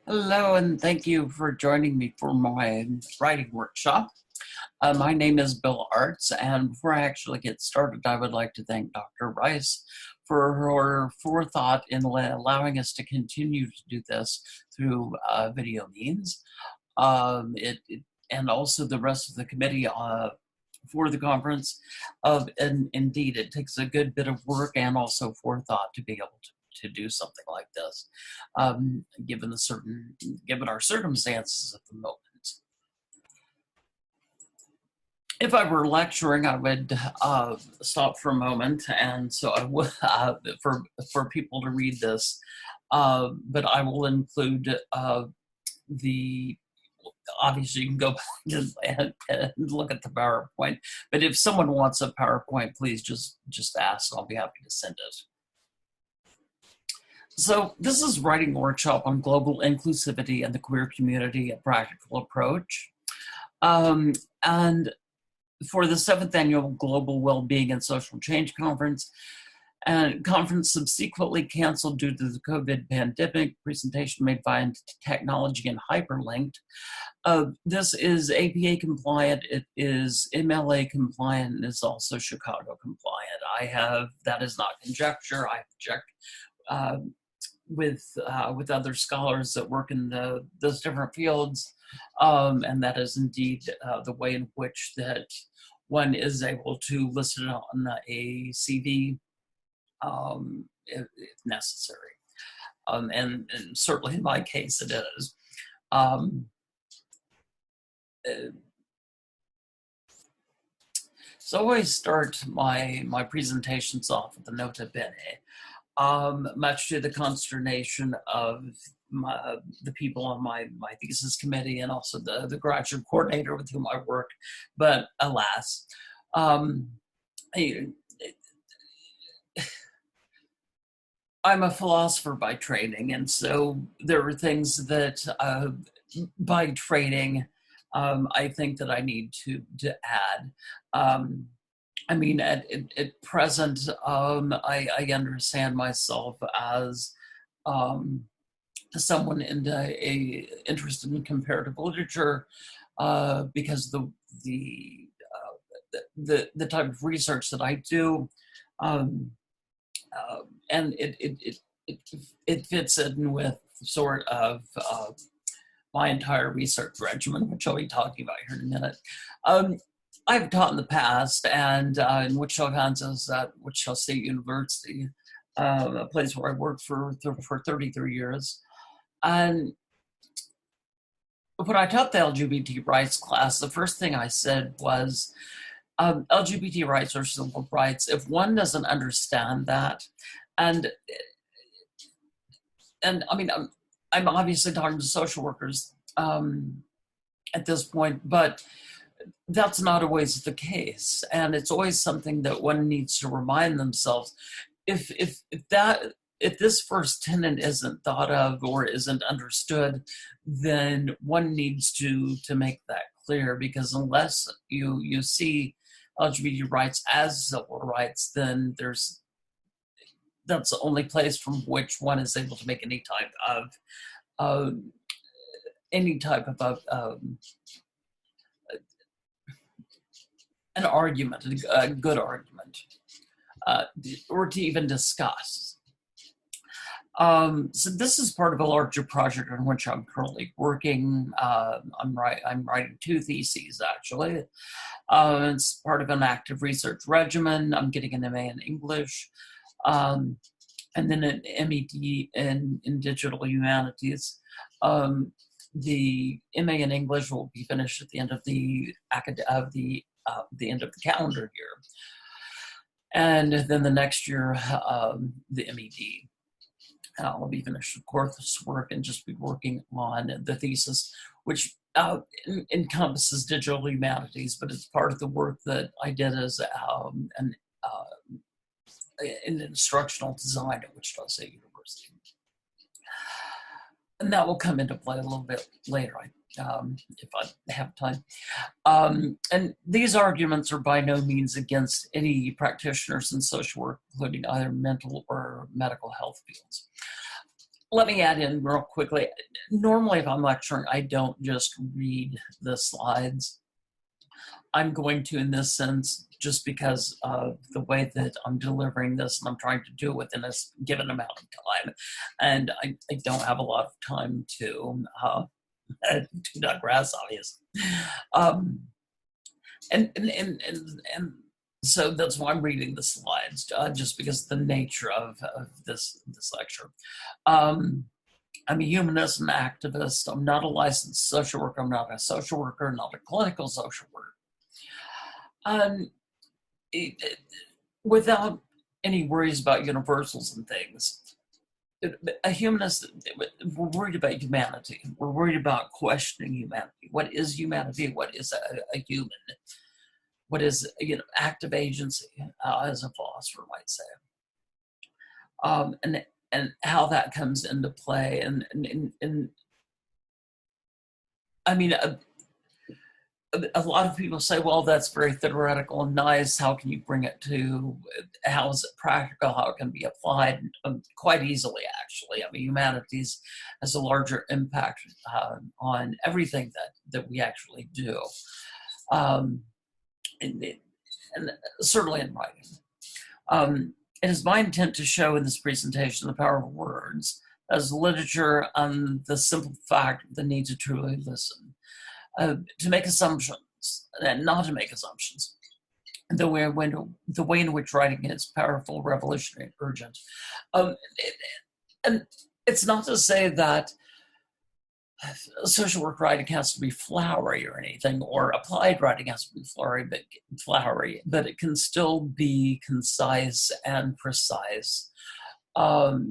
Hello, and thank you for joining me for my writing workshop. My name is Bill Arts, and before I actually get started, I would like to thank Dr. Rice for her forethought in allowing us to continue to do this through video means. And also the rest of the committee for the conference. And indeed, it takes a good bit of work and also forethought to be able to do something like this, given our circumstances at the moment. If I were lecturing, I would stop for a moment, and so I would for people to read this, but I will include obviously you can go back and look at the PowerPoint, but if someone wants a PowerPoint, please just ask. I'll be happy to send it. So this is Writing Workshop on Global Inclusivity and the Queer Community, a Practical Approach. And for the 7th Annual Global Wellbeing and Social Change Conference, and conference subsequently canceled due to the COVID pandemic, presentation made via technology and hyperlinked. This is APA compliant, it is MLA compliant, and is also Chicago compliant. That is not conjecture, I have checked with other scholars that work in those different fields, and that is indeed the way in which that one is able to list it on a CV if necessary. And certainly in my case it is. So I always start my presentations off with the nota bene, much to the consternation of the people on my thesis committee and also the graduate coordinator with whom I work, but alas, I'm a philosopher by training, and so there are things that by training I think that I need to add. I mean, at present, I understand myself as someone interested in comparative literature because the type of research that I do, and it fits in with sort of my entire research regimen, which I'll be talking about here in a minute. I've taught in the past, and in Wichita, Kansas, at Wichita State University, a place where I worked for 33 years. And when I taught the LGBT rights class, the first thing I said was, LGBT rights are civil rights. If one doesn't understand that, and I mean, I'm obviously talking to social workers at this point, but that's not always the case, and it's always something that one needs to remind themselves. If this first tenet isn't thought of or isn't understood, then one needs to make that clear, because unless you see LGBT rights as civil rights, then that's the only place from which one is able to make any type of an argument, a good argument, or to even discuss. So this is part of a larger project on which I'm currently working. I'm writing 2 theses, actually. It's part of an active research regimen. I'm getting an MA in English, and then an MED in digital humanities. The MA in English will be finished at the end of the end of the calendar year, and then the next year the MED. I'll be finished with coursework and just be working on the thesis, which encompasses digital humanities, but it's part of the work that I did as an instructional design at Wichita State University. And that will come into play a little bit later, if I have time. And these arguments are by no means against any practitioners in social work, including either mental or medical health fields. let me add in real quickly. Normally, if I'm lecturing, I don't just read the slides. I'm going to, in this sense, just because of the way that I'm delivering this, and I'm trying to do it within a given amount of time, and I don't have a lot of time to digress, obviously. And so that's why I'm reading the slides, just because of the nature of this lecture. I'm a humanist and activist. I'm not a licensed social worker. I'm not a social worker, not a clinical social worker. Without any worries about universals and things, a humanist, we're worried about humanity. We're worried about questioning humanity. What is humanity? What is a human? What is, active agency, as a philosopher might say, and how that comes into play. And I mean, a lot of people say, well, that's very theoretical and nice. How can you bring it to, how is it practical? How it can be applied? Quite easily, actually. I mean, humanities has a larger impact on everything that we actually do. And certainly in writing. It is my intent to show in this presentation the power of words as literature and the simple fact of the need to truly listen, to make assumptions and not to make assumptions. The way in which writing is powerful, revolutionary, and urgent. And it's not to say that social work writing has to be flowery or anything, or applied writing has to be flowery, but it can still be concise and precise. When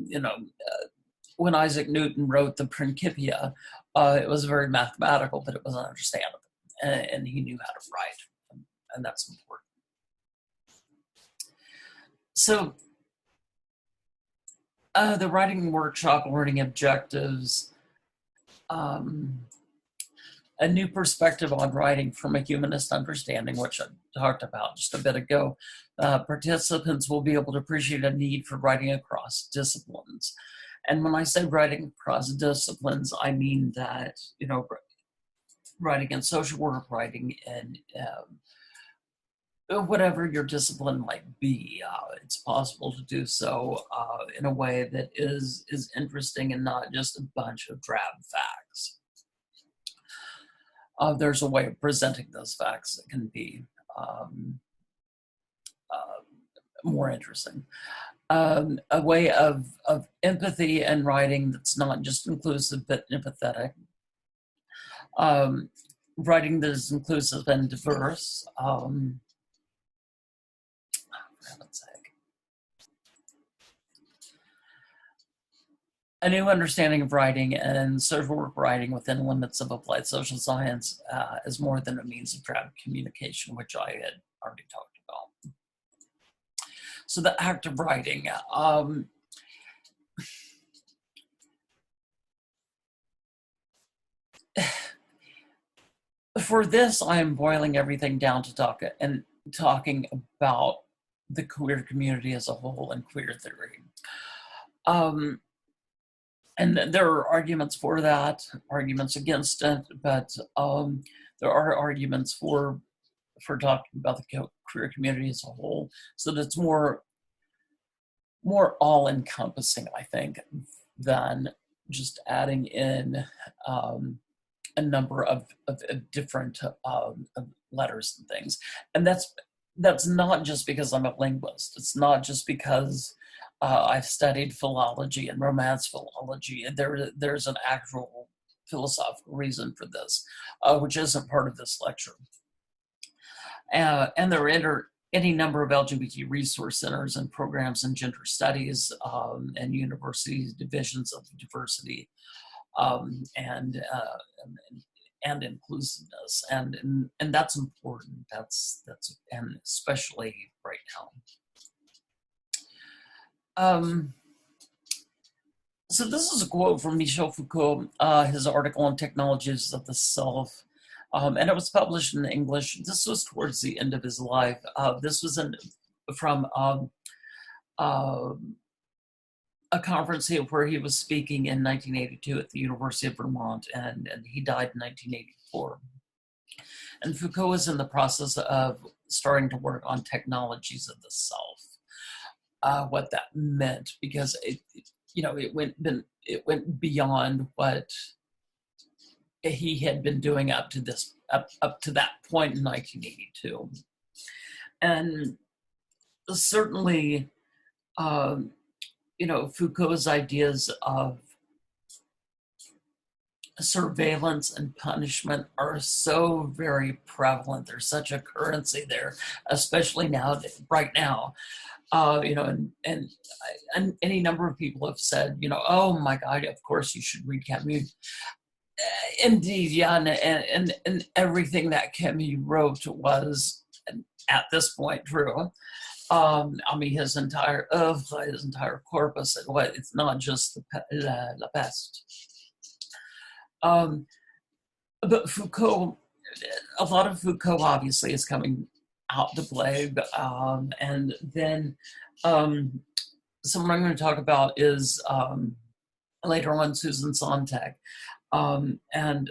Isaac Newton wrote the Principia, it was very mathematical, but it was understandable, and he knew how to write, and that's important. So, the writing workshop learning objectives. A new perspective on writing from a humanist understanding, which I talked about just a bit ago. Participants will be able to appreciate a need for writing across disciplines. And when I say writing across disciplines, I mean that, writing in social work, writing in whatever your discipline might be, it's possible to do so in a way that is interesting and not just a bunch of drab facts. There's a way of presenting those facts that can be more interesting. A way of empathy and writing that's not just inclusive but empathetic. Writing that is inclusive and diverse. A new understanding of writing and social work writing within limits of applied social science is more than a means of trad communication, which I had already talked about. So the act of writing. For this, I am boiling everything down to talking about the queer community as a whole and queer theory. And there are arguments for that, arguments against it, but there are arguments for talking about the queer community as a whole, so that it's more all-encompassing, I think, than just adding in a number of different letters and things. And that's not just because I'm a linguist. It's not just because I've studied philology and romance philology, and there's an actual philosophical reason for this, which isn't part of this lecture. And there are any number of LGBT resource centers and programs in gender studies and university divisions of diversity and inclusiveness, and that's important. That's and especially right now. So this is a quote from Michel Foucault, his article on Technologies of the Self, and it was published in English. This was towards the end of his life. This was from a conference where he was speaking in 1982 at the University of Vermont, and he died in 1984. And Foucault was in the process of starting to work on technologies of the self, what that meant, because it went beyond what he had been doing up to that point in 1982, and certainly, Foucault's ideas of surveillance and punishment are so very prevalent. There's such a currency there, especially right now. And any number of people have said, oh my God, of course you should read Camus. Indeed, yeah, and everything that Camus wrote was, at this point, true. His entire corpus, it's not just the pest. But Foucault, a lot of Foucault obviously is coming out to play, and then someone I'm going to talk about is later on Susan Sontag, and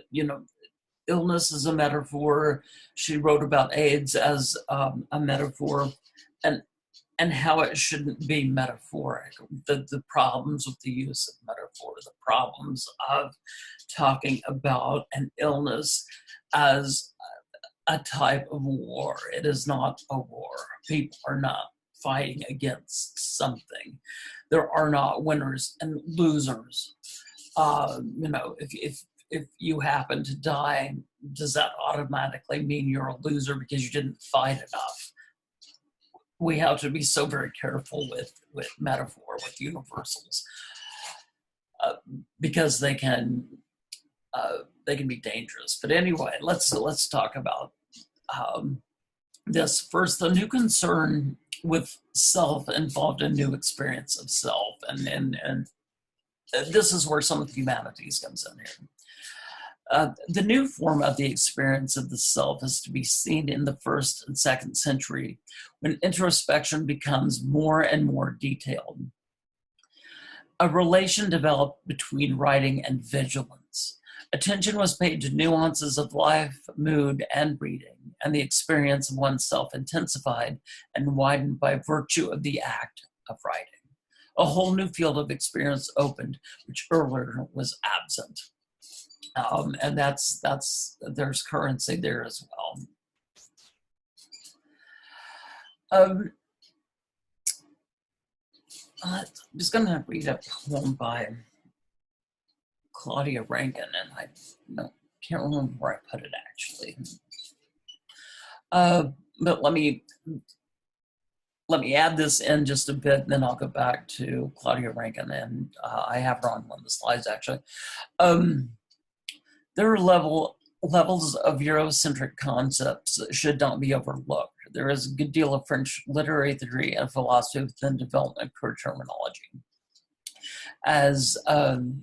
illness is a metaphor. She wrote about AIDS as a metaphor, and how it shouldn't be metaphoric. The problems with the use of metaphor, the problems of talking about an illness as a type of war. It is not a war. People are not fighting against something. There are not winners and losers. If you happen to die, does that automatically mean you're a loser because you didn't fight enough? We have to be so very careful with metaphor, with universals, because they can be dangerous. But anyway, let's talk about this first. The new concern with self involved a new experience of self, and this is where some of the humanities comes in here. The new form of the experience of the self is to be seen in the 1st and 2nd century, when introspection becomes more and more detailed. A relation developed between writing and vigilance. Attention was paid to nuances of life, mood, and reading, and the experience of oneself intensified and widened by virtue of the act of writing. A whole new field of experience opened, which earlier was absent. And there's currency there as well. I'm just going to read a poem by Claudia Rankine, and I can't remember where I put it actually. But let me add this in just a bit, and then I'll go back to Claudia Rankine, and I have her on one of the slides actually. There are levels of Eurocentric concepts that should not be overlooked. There is a good deal of French literary theory and philosophy within development of terminology. As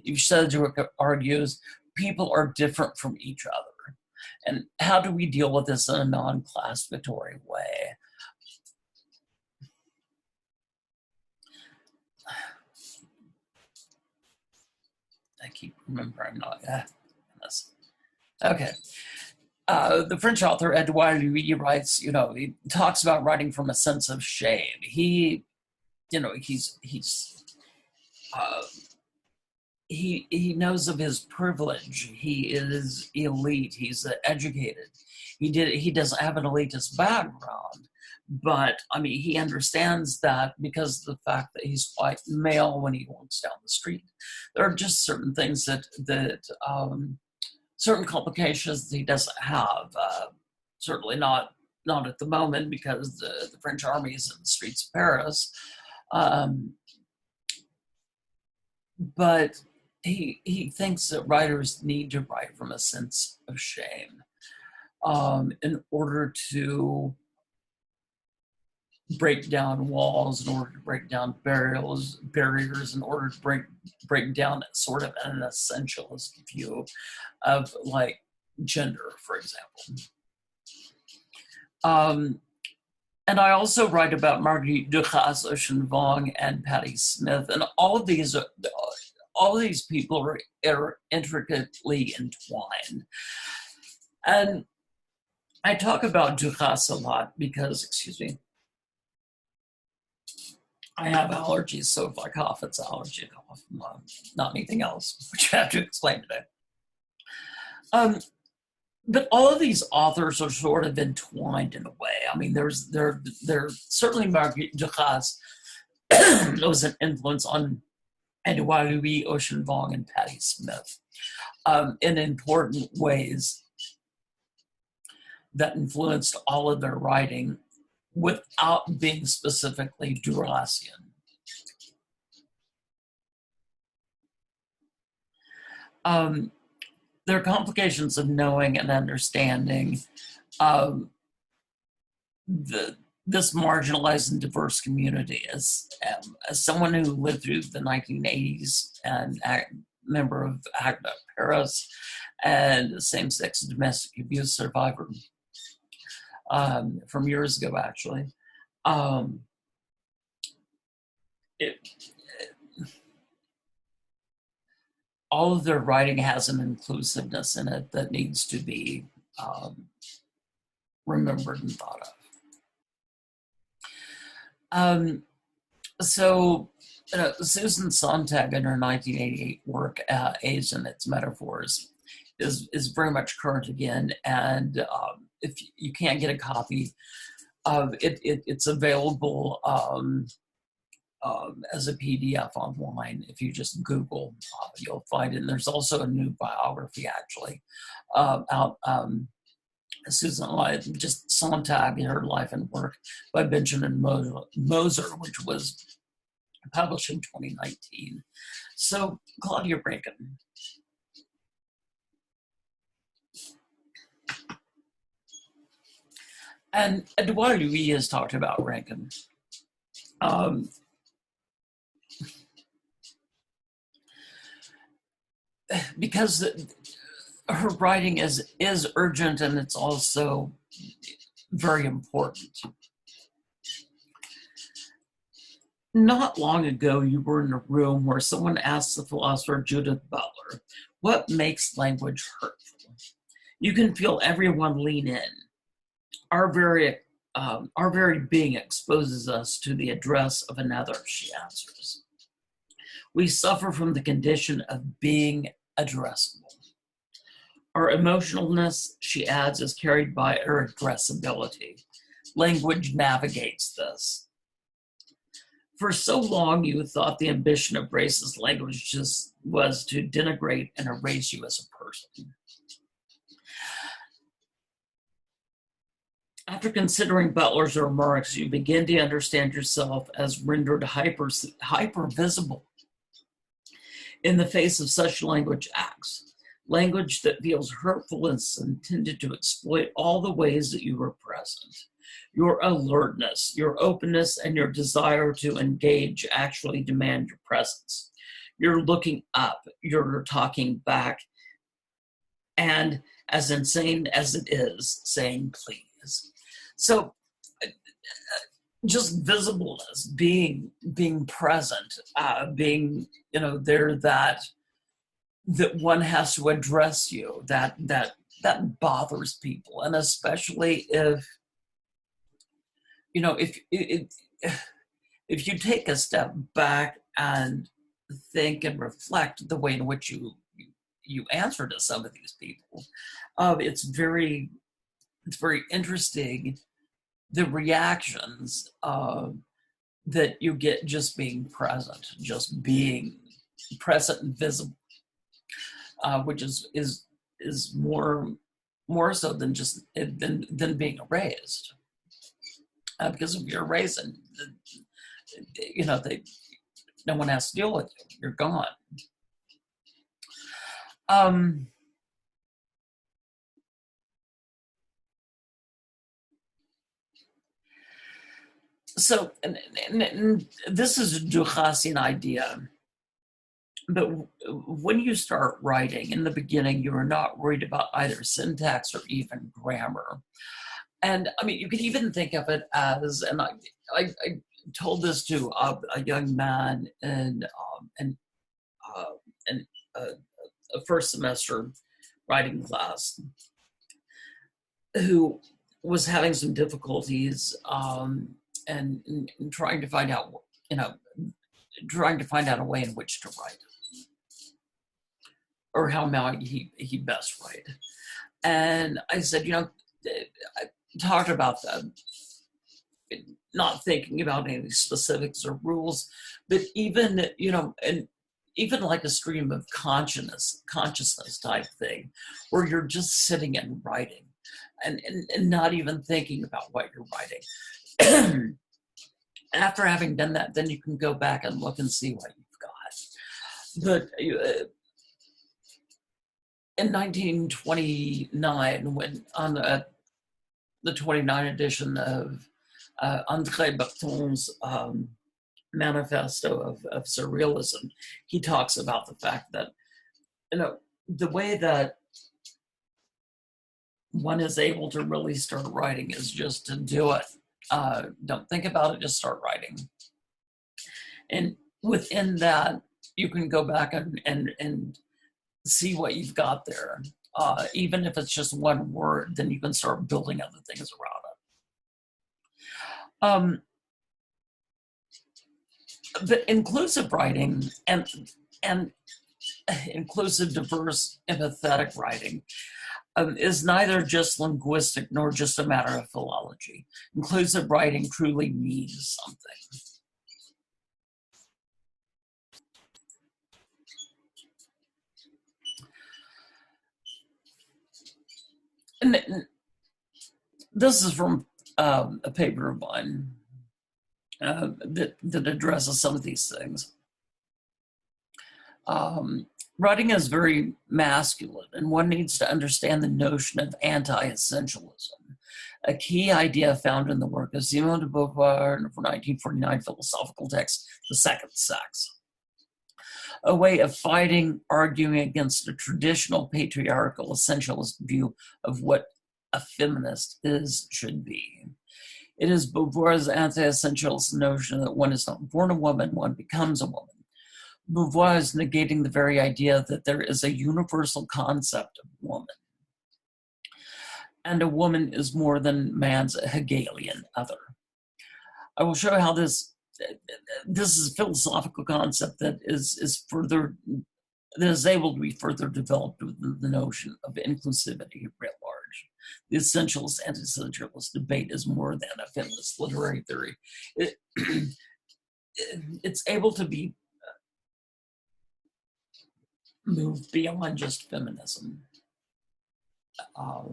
Judith argues, people are different from each other. And how do we deal with this in a non-classificatory way? I keep remembering not. Okay. The French author Edouard Louis writes, he talks about writing from a sense of shame. He knows of his privilege. He is elite. He's educated. He doesn't have an elitist background, but he understands that because of the fact that he's white male when he walks down the street. There are just certain things that certain complications that he doesn't have. Certainly not at the moment, because the French army is in the streets of Paris. But he thinks that writers need to write from a sense of shame in order to break down walls, in order to break down barriers, in order to break down sort of an essentialist view of like gender, for example. And And I also write about Marguerite Duras, Ocean Vuong, and Patti Smith, and all of these people are intricately entwined. And I talk about Duras a lot because, excuse me, I have allergies, so if I cough, it's allergy cough, not anything else, which I have to explain today. But all of these authors are sort of entwined in a way. I mean, there's certainly Marguerite Duras was an influence on Edouard Louis, Ocean Vuong, and Patti Smith in important ways that influenced all of their writing without being specifically Durasian. There are complications of knowing and understanding this marginalized and diverse community. As someone who lived through the 1980s and a member of ACTA Paris and a same-sex domestic abuse survivor from years ago, actually, all of their writing has an inclusiveness in it that needs to be remembered and thought of. So Susan Sontag in her 1988 work, Age and Its Metaphors, is very much current again. And if you can't get a copy of it, it's available as a PDF online. If you just Google, you'll find it. And there's also a new biography, actually, out. Susan, just Sontag, Her Life and Work by Benjamin Moser, which was published in 2019. So, Claudia Rankin. And Edouard Louis has talked about Rankin. Because her writing is urgent, and it's also very important. Not long ago, you were in a room where someone asked the philosopher Judith Butler, "What makes language hurtful?" You can feel everyone lean in. Our very being exposes us to the address of another, she answers. We suffer from the condition of being addressable. Our emotionalness, she adds, is carried by our addressability. Language navigates this. For so long, you thought the ambition of racist language just was to denigrate and erase you as a person. After considering Butler's remarks, you begin to understand yourself as rendered hyper visible in the face of such language acts. Language that feels hurtful is intended to exploit all the ways that you are present. Your alertness, your openness, and your desire to engage actually demand your presence. You're looking up, you're talking back, and as insane as it is, saying please. So just visibleness, being present, being, there that one has to address you, that bothers people. And especially if you take a step back and think and reflect the way in which you answer to some of these people, it's very interesting, the reactions that you get just being present and visible, which is more so than just than being erased. Because if you're erased, no one has to deal with you. You're gone. So, and this is a Durasian idea, but when you start writing, in the beginning, you are not worried about either syntax or even grammar. And I mean, you could even think of it as, and I told this to a young man uh, in a first semester writing class who was having some difficulties and trying to find out, trying to find out a way in which to write, or how might he best write. And I said, I talked about that, not thinking about any specifics or rules, but even, and even like a stream of consciousness type thing, where you're just sitting and writing and not even thinking about what you're writing. After having done that, then you can go back and look and see what you've got. But in 1929, when on the 29th edition of André Breton's Manifesto of Surrealism, he talks about the fact that, the way that one is able to really start writing is just to do it. Don't think about it, just start writing. And within that, you can go back and see what you've got there. Even if it's just one word, then you can start building other things around it. But inclusive writing and inclusive, diverse, empathetic writing is neither just linguistic nor just a matter of philology. Inclusive writing truly means something. And this is from a paper of mine that addresses some of these things. Writing is very masculine, and one needs to understand the notion of anti-essentialism, a key idea found in the work of Simone de Beauvoir in her 1949 philosophical text, The Second Sex. A way of fighting, arguing against a traditional patriarchal essentialist view of what a feminist should be. It is Beauvoir's anti-essentialist notion that one is not born a woman, one becomes a woman. Beauvoir is negating the very idea that there is a universal concept of woman. And a woman is more than man's Hegelian other. I will show how this is a philosophical concept that is able to be further developed within the notion of inclusivity writ large. The essentialist anti-essentialist debate is more than a feminist literary theory. It's able to be moved beyond just feminism.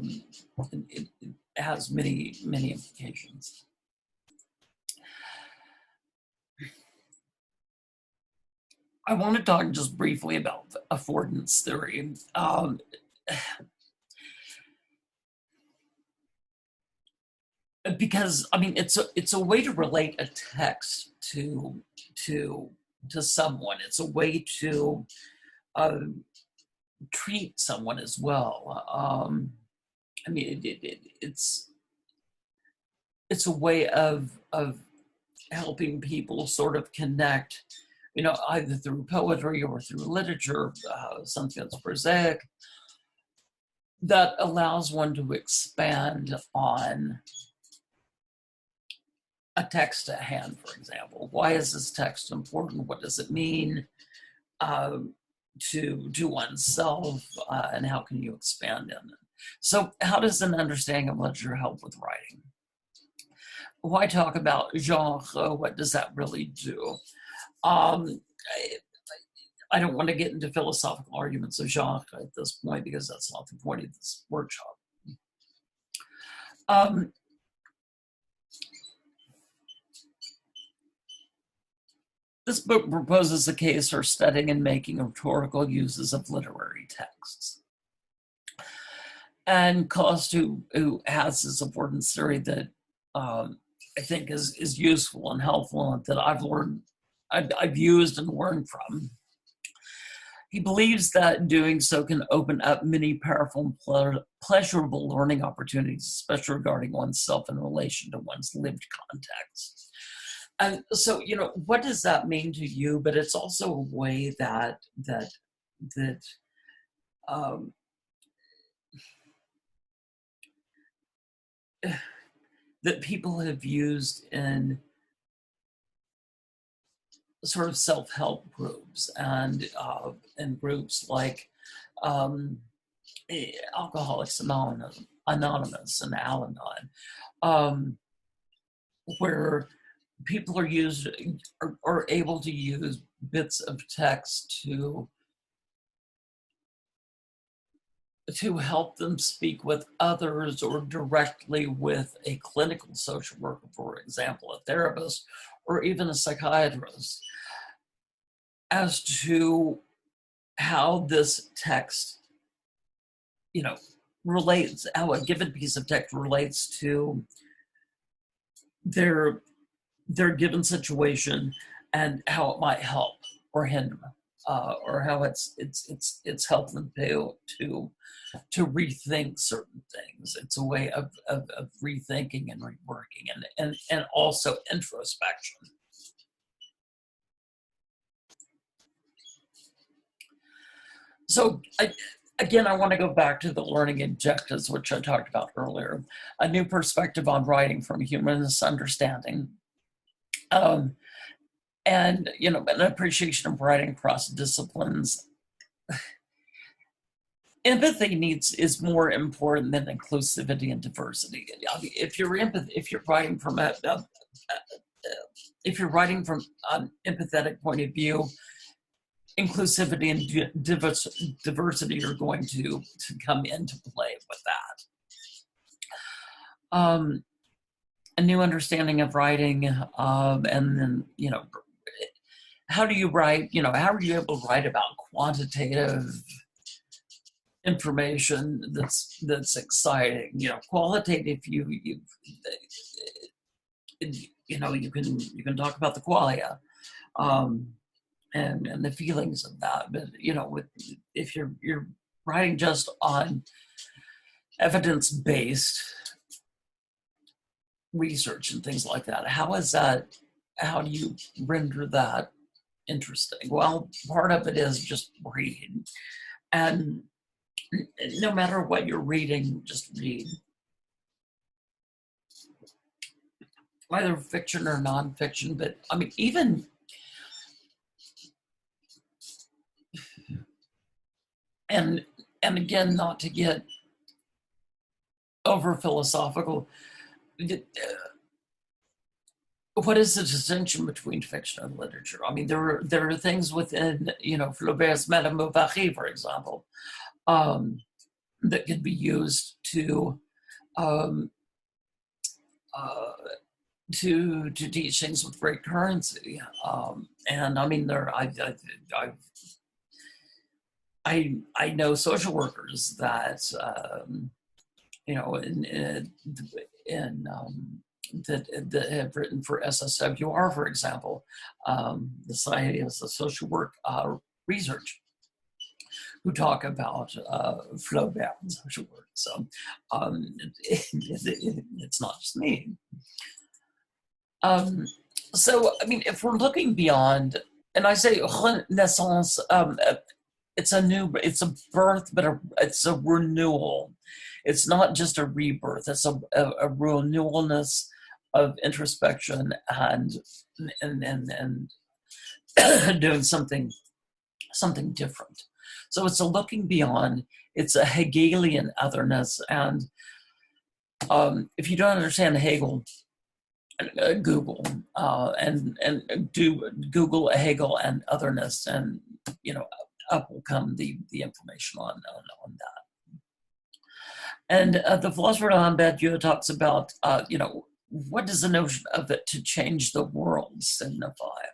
It has many, many implications. I want to talk just briefly about affordance theory. Because I mean, it's a way to relate a text to someone. It's a way to treat someone as well. I mean, it's a way of helping people sort of connect, either through poetry or through literature, something that's prosaic, that allows one to expand on a text at hand, for example. Why is this text important? What does it mean to oneself, and how can you expand in it? So how does an understanding of literature help with writing? Why talk about genre? What does that really do? I don't want to get into philosophical arguments of genre at this point, because that's not the point of this workshop. This book proposes a case for studying and making rhetorical uses of literary texts. And Cost, who has this affordance theory that I think is useful and helpful, and that I've used and learned from, He believes that doing so can open up many powerful and pleasurable learning opportunities, especially regarding oneself in relation to one's lived context. And so, what does that mean to you? But it's also a way that um, that people have used in sort of self-help groups and groups like Alcoholics Anonymous and Al-Anon, where people are able to use bits of text to help them speak with others or directly with a clinical social worker, for example, a therapist, or even a psychiatrist, as to how this text, relates, how a given piece of text relates to their given situation and how it might help or hinder, or how it's helped them to rethink certain things. It's a way of rethinking and reworking and also introspection. So again, I want to go back to the learning objectives, which I talked about earlier. A new perspective on writing from humanist understanding. And an appreciation of writing across disciplines. Empathy is more important than inclusivity and diversity. If you're writing from an empathetic point of view, inclusivity and diversity are going to come into play with that. A new understanding of writing, and then, how do you write? How are you able to write about quantitative information that's exciting? Qualitative, you can talk about the qualia, and the feelings of that. But if you're writing just on evidence-based research and things like that, how do you render that interesting? Well, part of it is just read, and no matter what you're reading, just read, either fiction or nonfiction. But even and again, not to get over philosophical, what is the distinction between fiction and literature? There are things within, Flaubert's Madame Bovary, for example, that can be used to teach things with great currency. I know social workers that that have written for SSWR, for example, the Society of Social Work Research, who talk about Flaubert and social work. So it's not just me. So, if we're looking beyond, and I say renaissance, it's a birth, but it's a renewal. It's not just a rebirth. It's a renewalness of introspection and doing something different. So it's a looking beyond. It's a Hegelian otherness. And if you don't understand Hegel, Google and do Google Hegel and otherness, and up will come the information on that. And the philosopher Alain Badiou talks about what does the notion of it to change the world signify?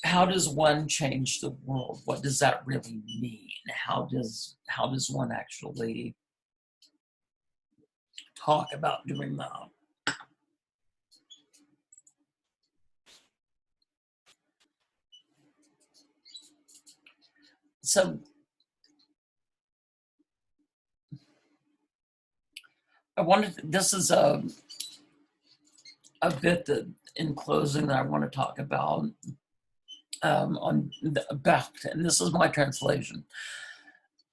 How does one change the world? What does that really mean? How does one actually talk about doing that? So this is a bit that in closing that I want to talk about on the Becht, and this is my translation.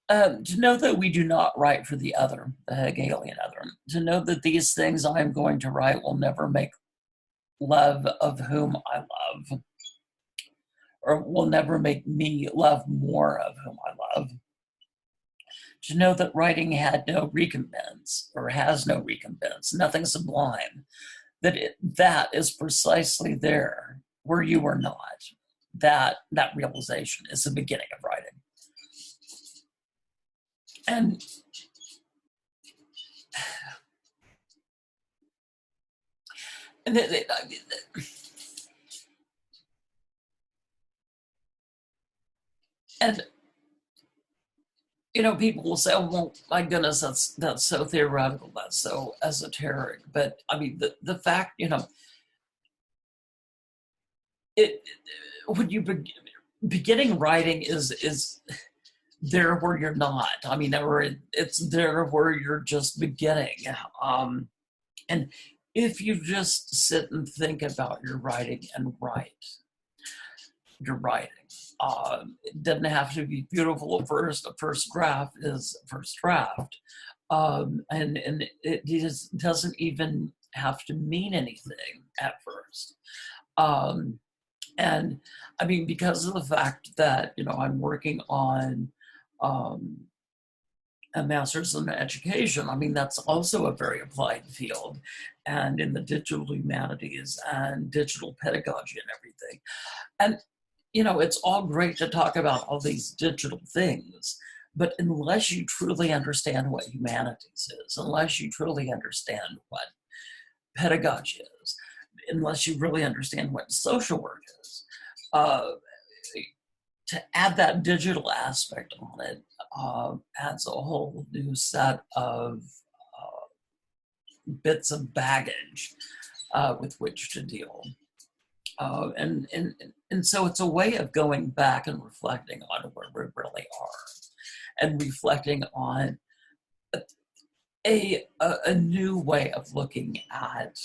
To know that we do not write for the other, the Hegelian other, to know that these things I am going to write will never make love of whom I love, or will never make me love more of whom I love. To know that writing had no recompense, or has no recompense, nothing sublime, that is precisely there where you are not. That realization is the beginning of writing. And you know, people will say, "Oh, well, my goodness, that's so theoretical, that's so esoteric." But I mean, the fact, you know, when you beginning writing is there where you're not. I mean, it's there where you're just beginning. And if you just sit and think about your writing and write, you're writing. It doesn't have to be beautiful at first. A first draft is a first draft. And it just doesn't even have to mean anything at first. And I mean, because of the fact that, you know, I'm working on a master's in education, I mean, that's also a very applied field, and in the digital humanities and digital pedagogy and everything. And, you know, it's all great to talk about all these digital things, but unless you truly understand what humanities is, unless you truly understand what pedagogy is, unless you really understand what social work is, to add that digital aspect on it adds a whole new set of bits of baggage with which to deal. And so it's a way of going back and reflecting on where we really are, and reflecting on a new way of looking at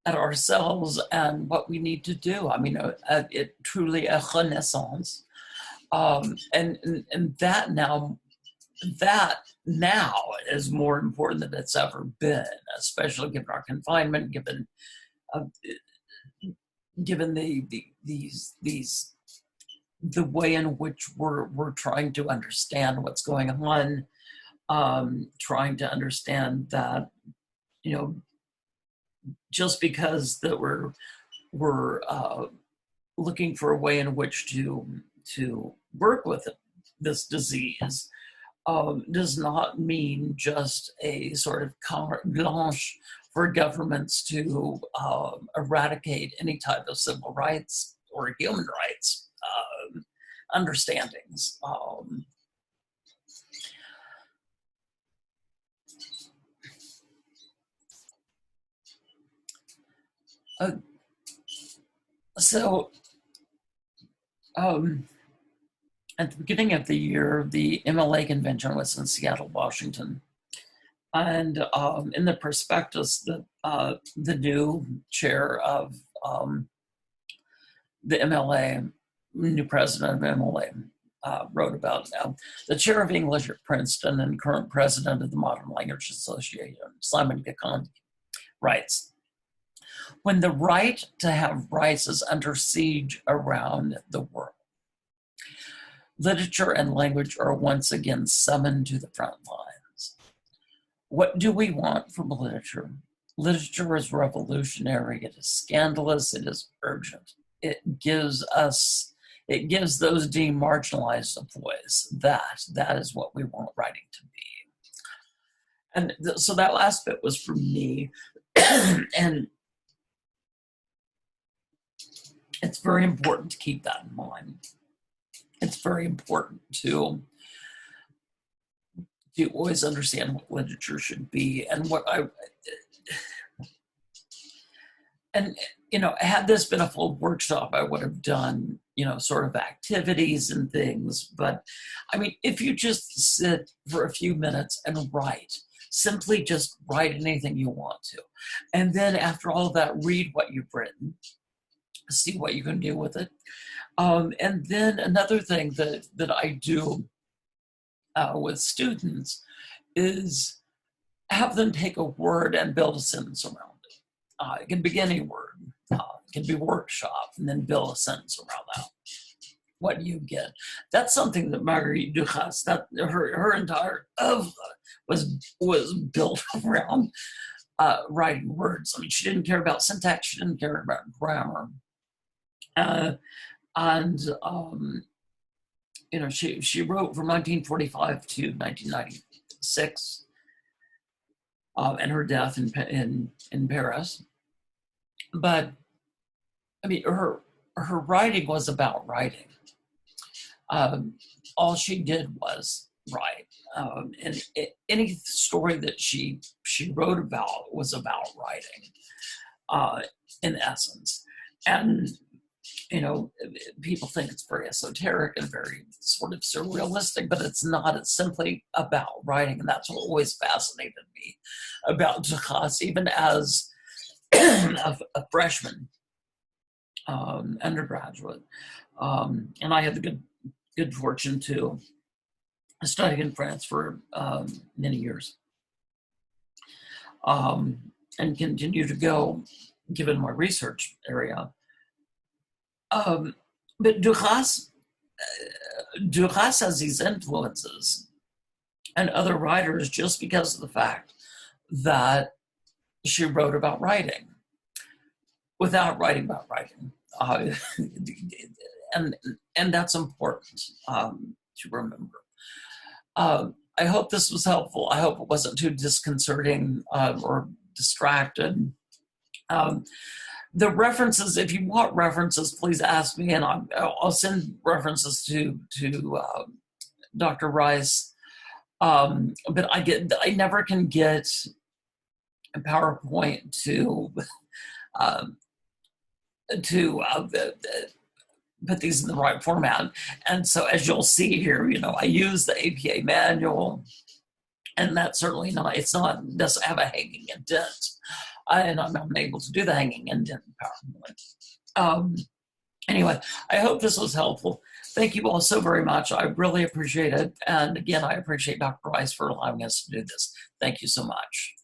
ourselves and what we need to do. I mean, it truly a renaissance, and that now is more important than it's ever been, especially given our confinement, given the way in which we're trying to understand what's going on, trying to understand that, you know, just because that we're looking for a way in which to work with this disease does not mean just a sort of carte blanche for governments to eradicate any type of civil rights or human rights understandings. So at the beginning of the year, the MLA convention was in Seattle, Washington. And in the prospectus, the new chair of the MLA, new president of MLA, wrote about the chair of English at Princeton and current president of the Modern Language Association, Simon Gikandi, writes, "When the right to have rights is under siege around the world, literature and language are once again summoned to the front lines. What do we want from literature? Literature is revolutionary, it is scandalous, it is urgent. It gives those demarginalized a voice. That is what we want writing to be." And so that last bit was for me. And it's very important to keep that in mind. It's very important to always understand what literature should be, and and you know, had this been a full workshop, I would have done, sort of activities and things. But I mean, if you just sit for a few minutes and write, simply just write anything you want to. And then after all of that, read what you've written, see what you can do with it. And then another thing that I do with students is have them take a word and build a sentence around it. It can be any word. It can be workshop, and then build a sentence around that. What do you get? That's something that Marguerite Duras, that her entire was built around writing words. I mean, she didn't care about syntax. She didn't care about grammar. She wrote from 1945 to 1996, and her death in Paris. But I mean, her writing was about writing. All she did was write, and any story that she wrote about was about writing, in essence. And people think it's very esoteric and very sort of surrealistic, but it's not. It's simply about writing, and that's what always fascinated me about Duras, even as a freshman undergraduate. And I had the good fortune to study in France for many years, and continue to go, given my research area. But Duras has these influences and other writers just because of the fact that she wrote about writing without writing about writing. And that's important to remember. I hope this was helpful. I hope it wasn't too disconcerting or distracted. The references, if you want references, please ask me, and I'll send references to Dr. Rice. But I never can get a PowerPoint to put these in the right format. And so as you'll see here, I use the APA manual, and that's certainly not, doesn't have a hanging indent. And I'm unable to do the hanging indent in PowerPoint. Anyway, I hope this was helpful. Thank you all so very much. I really appreciate it. And again, I appreciate Dr. Rice for allowing us to do this. Thank you so much.